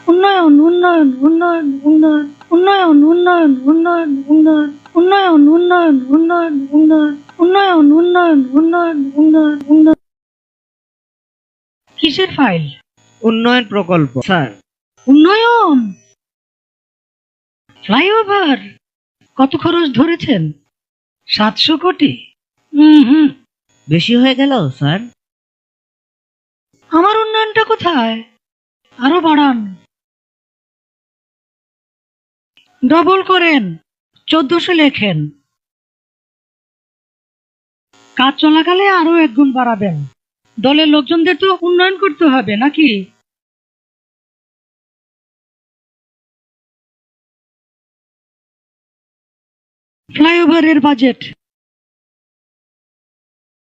উন্নয়ন উন্নয়ন উন্নয়ন উন্নয়ন উন্নয়ন উন্নয়ন উন্নয়ন উন্নয়ন উন্নয়ন উন্নয়ন উন্নয়ন উন্নয়ন উন্নয়ন উন্নয়ন উন্নয়ন উন্নয়ন। কিসের ফাইল? উন্নয়ন প্রকল্প স্যার। উন্নয়ন ফ্লাইওভার কত খরচ ধরেছেন? 700 কোটি। হুম, বেশি হয়ে গেল স্যার। আমার উন্নয়নটা কোথায়? আরো বাড়ান, ডবল করেন, 1400 লেখেন। কাজ চলাকালে আরো 1 গুণ বাড়াবেন। দলের লোকজনদের তো উন্নয়ন করতে হবে নাকি? ফ্লাইওভারের বাজেট